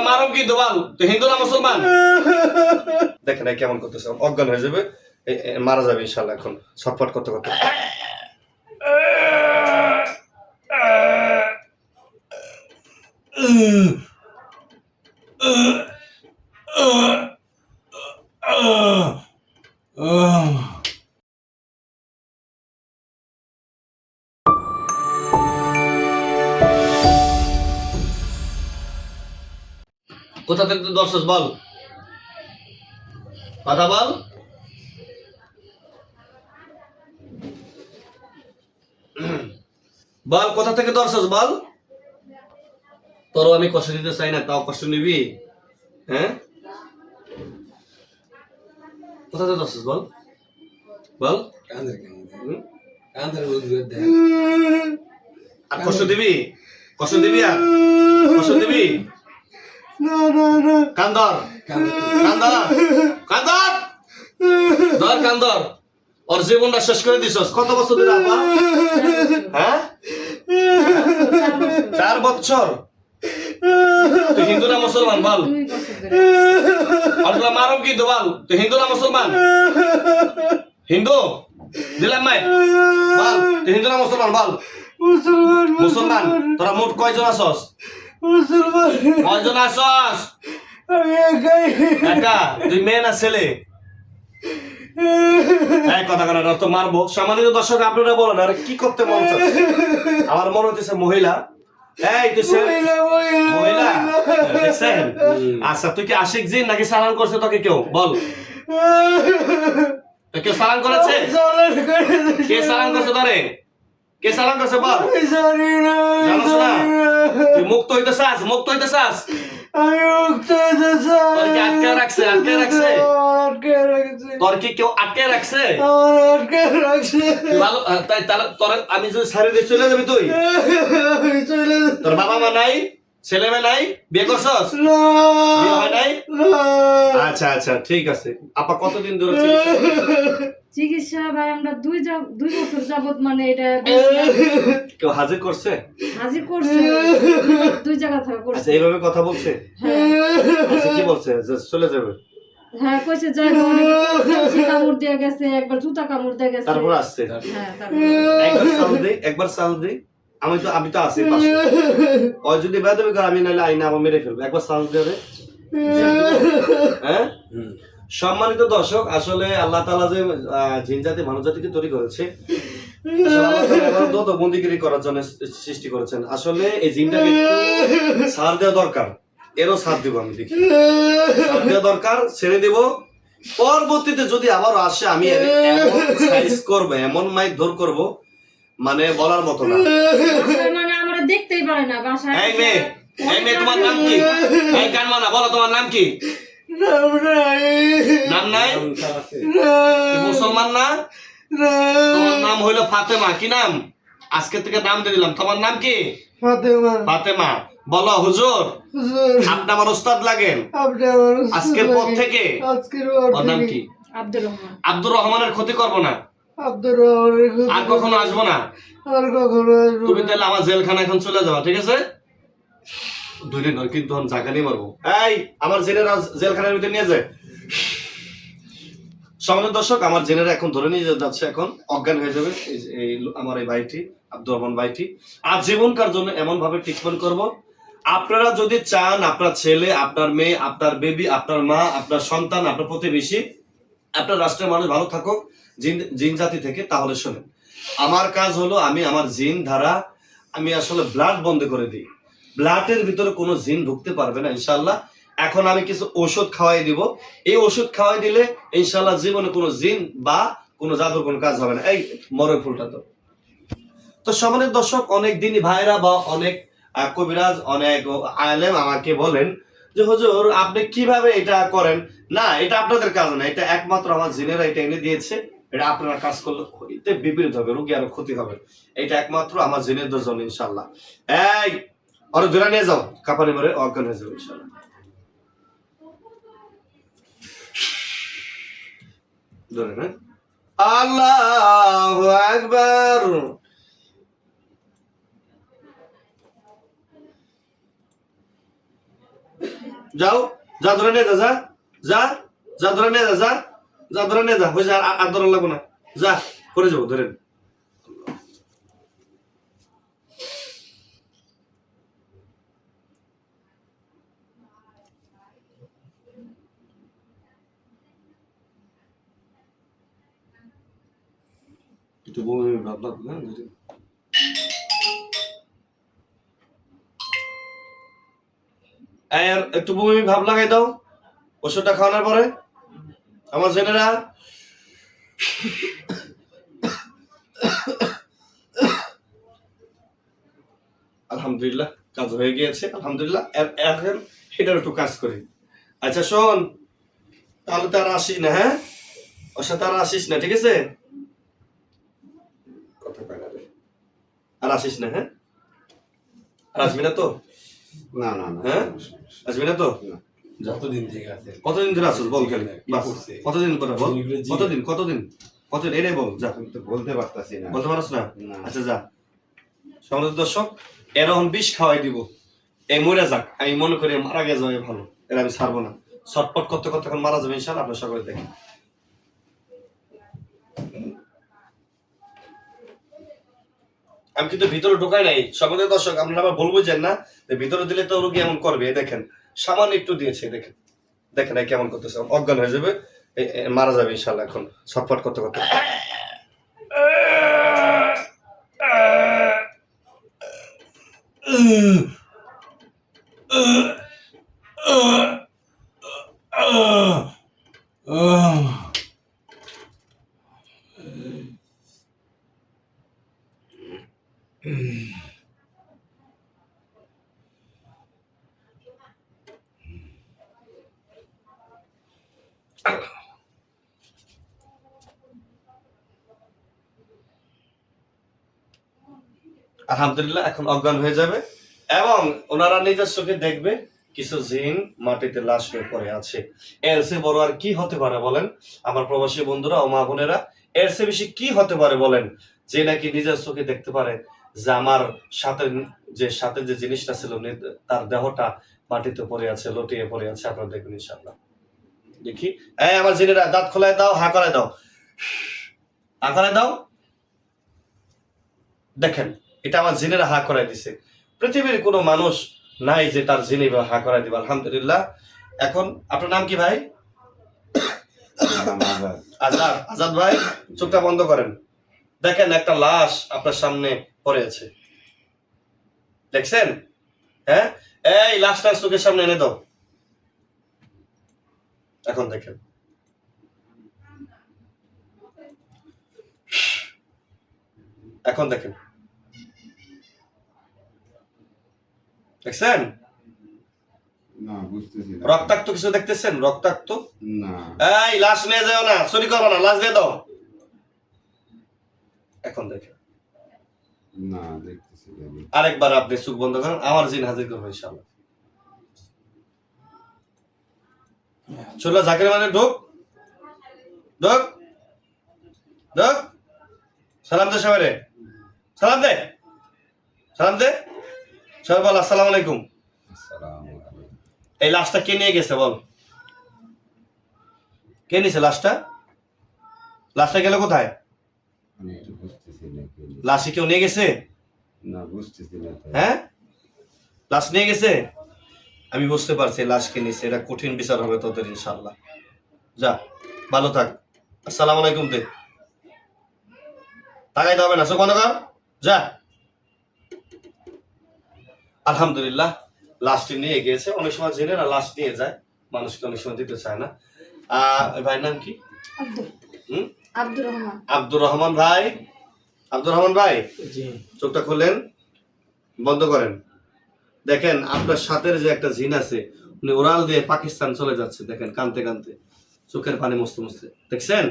মারো কিন্তু বল, তুই হিন্দু না মুসলমান? দেখেন কেমন করতেছে, অজ্ঞান হয়ে যাবে, মারা যাবে ইনশাল্লাহ এখন ছটফট করতে করতে। কোথা থেকে তুই ধরছস বল, কথা বল। বল কোথা থেকে ধরছস বল। তোরও আমি কষ্ট দিতে চাই না, তাও কষ্ট নিবি? হ্যাঁ, কোথা থেকে ধরছস বল, বল। আর কষ্ট দিবি, কষ্ট দিবি, আর কষ্ট দিবি? কান্দর কান্দর কান্দর ধর কান্দর, ওর জীবনটা শেষ করে দিছস। কত বছর ধরে আপা? হ্যাঁ, 4 বছর। তুই হিন্দু না মুসলমান বল? আর মারো কিন্তু বল, তুই হিন্দু না মুসলমান? হিন্দু দিলাম মাই বল, তুই হিন্দু না মুসলমান বল? মুসলমান। তোরা মোট কয়জন আছস? কয়জন আছস? একা? তুই মেয়ে না ছেলে? কথা কানা তো মারবো। সম্মানিত দর্শক, আপনারা বলেন আর কি করতে মন চাচ্ছে? আমার মনে হচ্ছে মহিলা। এই তুই মহিলা দেখছেন? আচ্ছা, তুই কি আশিক জিন নাকি সালাম করছে তোকে কেউ বল? কেউ সালাম করেছে? কে সালাম করছে তোরে? কে সালাম করছে বল? জানোস না? তুই মুক্ত হইতে চাস? মুক্ত হইতে চাস? আটকে রাখছে, আটকে রাখছে। তোর কি কেউ আটকে রাখছে? ভালো, তাই তোর আমি যদি ছাড়ি দিয়ে চলে যাবি তুই? তোর বাবা মা নাই, ছেলে মেয়ে নাই, বিয়ে করছস? বিয়ে হয় নাই? আচ্ছা আচ্ছা, ঠিক আছে। আপা কতদিন ধরে চিকিৎসা? ভাই আমরা 2 বছর যাবত, মানে এটা কেউ হাজির করছে? হাজির করছে, 2 জায়গা থেকে করছে। আচ্ছা, এইভাবে কথা বলছে? আচ্ছা, কি বলছে? যে চলে যাবে? হ্যাঁ, কইছে যাই, অনেক কামড় দিয়ে গেছে, একবার জুতা কামড় দিয়ে গেছে। তারপর আসছে? হ্যাঁ, একবার সাল দে, একবার সাল দে। আমি তো আছি পাশে। ও যদি বেদবি করে, আমি নাইলে আইনা আমার মেরে ফেলবো। একবার সাল দে রে। হ্যাঁ, সম্মানিত দর্শক, আসলে আল্লাহ তাআলা যে জিন জাতি মানব জাতিকে তৈরি করেছে, বন্দিগিরি করার জন্য সৃষ্টি করেছেন। আসলে এই জিনটাকে ছাড় দেওয়া দরকার। এরও ছাড় দিব, আমি দেখি ছাড় দেওয়া দরকার, ছেড়ে দিব। পরবর্তীতে যদি আবারও আসে, আমি এমন সাইজ করবো, এমন মাইক ধর করবো, মানে বলার মতো না। মানে আমরা দেখতেই পারে না বাসায়। এই মেয়ে, এই মেয়ে, তোমার নাম কি? এই কানমানা, বলো তোমার নাম কি? নাম নাই? মুসলমান না? তোমার নাম হইলো ফাতেমা। কি নাম? আজকে থেকে নাম দিয়ে দিলাম। তোমার নাম কি? ফাতেমা। বলো হুজুর, আপনি আমার ওস্তাদ লাগেন। আজকের পর থেকে ওর নাম কি? আব্দুর রহমান। আব্দুর রহমানের ক্ষতি করব না, আর কখনো আসবো না। তুমি তাহলে আমার জেলখানা এখন চলে যাবা, ঠিক আছে? ধরে নয় কিন্তু আমি জায়গা নিয়ে মারবো। এই আমার জেলেরা জেলখানার ভিতরে নিয়ে যায়। সম্মানিত দর্শক, আমার জেলেরা এখন ধরে নিয়ে যাচ্ছে, এখন অজ্ঞান হয়ে যাবে এই আমার এই ভাইটি, আব্দুর রহমান ভাইটি। আজীবনকার জন্য এমন ভাবে ট্রিটমেন্ট করব। আপনারা যদি চান আপনার ছেলে, আপনার মেয়ে, আপনার বেবি, আপনার মা, আপনার সন্তান, আপনার প্রতিবেশী, আপনার রাষ্ট্রের মানুষ ভালো থাকুক জিন জাতি থেকে, তাহলে শোনেন, আমার কাজ হলো আমি আমার জিন ধারা আমি আসলে ব্লাড বন্ধ করে দিই। ব্লাডের ভিতরে কোনো জিন ঢুকতে পারবে না ইনশাআল্লাহ। এখন আমি কিছু ওষুধ খাওয়াই দিব। এই ওষুধ খাওয়াই দিলে ইনশাআল্লাহ জীবনে কোনো জিন বা কোনো জাদুর কোনো কাজ হবে না। এই মরে ফুলটা তো সম্মানিত দর্শক, অনেক দিনই ভাইরা বা অনেক কবিরাজ, অনেক আলেম আমাকে বলেন যে হুজুর আপনি কিভাবে এটা করেন? না, এটা আপনাদের কাজ না, এটা একমাত্র আমার জিনেরা এটা এনে দিয়েছে। এটা আপনারা কাজ করলে এতে বিপরীত হবে, রোগী আরো ক্ষতি হবে। এটা একমাত্র আমার জিনেদের জন্য ইনশাআল্লাহ। এই আরো ধরে নিয়ে যাও, কাপানি মরে অজ্ঞান হয়ে যাবে ইনশাআল্লাহ। ধরে না, আল্লাহু আকবার। যাও, যা ধরে নিয়ে যা, যা যা যা ধরে নিয়ে যা, যা যা ধরে নিয়ে যা, হয়েছে আর ধরে লাগবো না, যা করে যাবো ধরেন। একটু বমি ভাব লাগবে, হ্যাঁ ধরেন। আর একটু বমি ভাব লাগাই দাও ওষুধটা খাওয়ানোর পরে আমার জেনেরা। আলহামদুলিল্লাহ কাজ হয়ে গিয়েছে, আলহামদুলিল্লাহ। এখন এটার একটু কাজ করি। আচ্ছা শোন, তাহলে তো আর আসিস না, হ্যাঁ ওর সাথে আর আসিস না, ঠিক আছে? কথা কয় না রে। আর আসিস না, হ্যাঁ? আর আসবি না তো? না না না, হ্যাঁ আসবি না তো? যতদিন থেকে আছে কতদিন ধরে আসছিস বল খেলে? কি বাস, করছে? কতদিন করে বল? ইংরেজি। কতদিন কতদিন কতদিন এটাই বল, যা। আমি তো বলতে পারতাছি না। বলতে পারছ না? না। আচ্ছা যা। সমাজ দর্শক, এরকম বিষ খাওয়াই দিব, এই মরে যাক, আমি মনে করি মারা গেছে যাবে ভালো, এর আমি ছাড়বো না। ছটপট করতে করতে এখন মারা যাবে ইনশাআল্লাহ। আপনার সকলে দেখেন। আমি কিন্তু ভিতরে ঢোকাই নাই। সমাজ দর্শক, আপনারা আবার বলবো যে না যে ভিতরে দিলে তো রোগী এমন করবে। এই দেখেন সামান্য একটু দিয়েছে, দেখেন দেখেন এই কেমন করতেছে, অজ্ঞান হয়ে যাবে, মারা যাবে ইনশাআল্লাহ এখন ছটপট করতে করতে। আলহামদুলিল্লাহ এখন অজ্ঞান হয়ে যাবে এবং ওনারা নিজের চোখে দেখবে কিছু জিন মাটিতে লাশ হয়ে পড়ে আছে। এর চেয়ে বড় আর কি হতে পারে বলেন আমার প্রবাসী বন্ধুরা ও মা বোনেরা? এর চেয়ে বেশি কি হতে পারে বলেন, যে নাকি নিজের চোখে দেখতে পারে যে আমার সাথে যে জিনিসটা ছিল তার দেহটা মাটিতে পড়ে আছে, লটিয়ে পড়ে আছে। আপনারা দেখবেন ইনশাআল্লাহ। দেখি এই আমার জিনেরা দাঁত খোলায় দাও, হা করায় দাও, হা করায় দাও। দেখেন এটা আমার জিনেরা হা করাই দিছে। পৃথিবীর কোনো মানুষ নাই যে তার জিনে হা করাই দিবে। আলহামদুলিল্লাহ। এখন আপনার নাম কি ভাই? আজাদ। আজাদ ভাই চোখটা বন্ধ করেন। দেখেন একটা লাশ আপনার সামনে পড়ে আছে, দেখছেন? হ্যাঁ, এই লাশটা চোখের সামনে এনে দাও। এখন দেখেন এখন দেখেন, দেখছেন? না বুঝতেছি না। রক্তাক্ত কিছু দেখতেছেন? রক্তাক্ত? না এই লাশ নিয়ে যাও না, চুরি করবো না, লাশ দিয়ে দাও। এখন দেখেন না, দেখতেছি না। আরেকবার আপনি চোখ বন্ধ করেন, আমার জিন হাজির করবো ইনশাআল্লাহ। চলো জাকির মানে ঢোক ঢোক ঢোক। সালাম দে সবাই রে, সালাম দে, সালাম দে সবাই, বল আসসালামু আলাইকুম। আসসালামু আলাইকুম। এই লাশটা কে নিয়ে গেছে বল? কে নিয়েছে লাশটা? লাশটা গেল কোথায়? আমি একটু বুঝতেছি না কি। লাশে কেউ নিয়ে গেছে? না বুঝতেছি না তো। হ্যাঁ লাশ নিয়ে গেছে? আমি বুঝতে পারছি লাশ কে নিয়েছে। এটা কঠিন বিচার হবে তোদের ইনশাআল্লাহ। যা ভালো থাক, আসসালামু আলাইকুম দে, তাকাইতে হবে না, চোখ বন্ধ কর, যা। আলহামদুলিল্লাহ লাশটি নিয়ে গিয়েছে। অনেক সময় জেনেরা লাশ নিয়ে যায়, মানুষকে অনেক সময় দিতে চায় না। ভাইয়ের নাম কি? আব্দুর রহমান। আব্দুর রহমান ভাই। আব্দুর রহমান ভাই জি চোখটা খুলেন, বন্ধ করেন। দেখেন আপনার সাথের যে একটা জিন আছে, উনি ওরাল দিয়ে পাকিস্তান চলে যাচ্ছে। দেখেন কানতে কানতে, চোখের পানি মুছতে মুছতে, দেখছেন?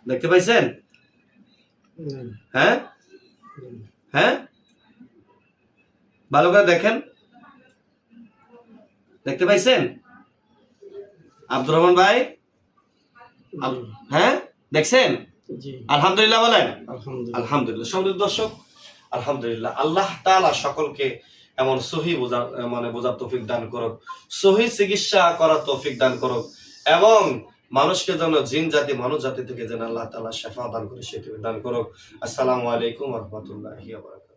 দেখতে পাইছেন? হ্যাঁ হ্যাঁ ভালো করে দেখেন, দেখতে পাইছেন আব্দুর রহমান ভাই? হ্যাঁ দেখছেন? জি আলহামদুলিল্লাহ বলেন। আলহামদুলিল্লাহ। আলহামদুলিল্লাহ। সম্মানিত দর্শক, আলহামদুলিল্লাহ আল্লাহ তাআলা সকলকে এমন সহি বোঝার তৌফিক দান করুক, সহি চিকিৎসা করার তৌফিক দান করুক, এবং মানুষকে যেন জিন জাতি মানুষ জাতি থেকে যেন আল্লাহ তাআলা শিফা দান করে সেটি দান করুক। আসসালামু আলাইকুম ওয়া রাহমাতুল্লাহি ওয়া বারাকাতুহু।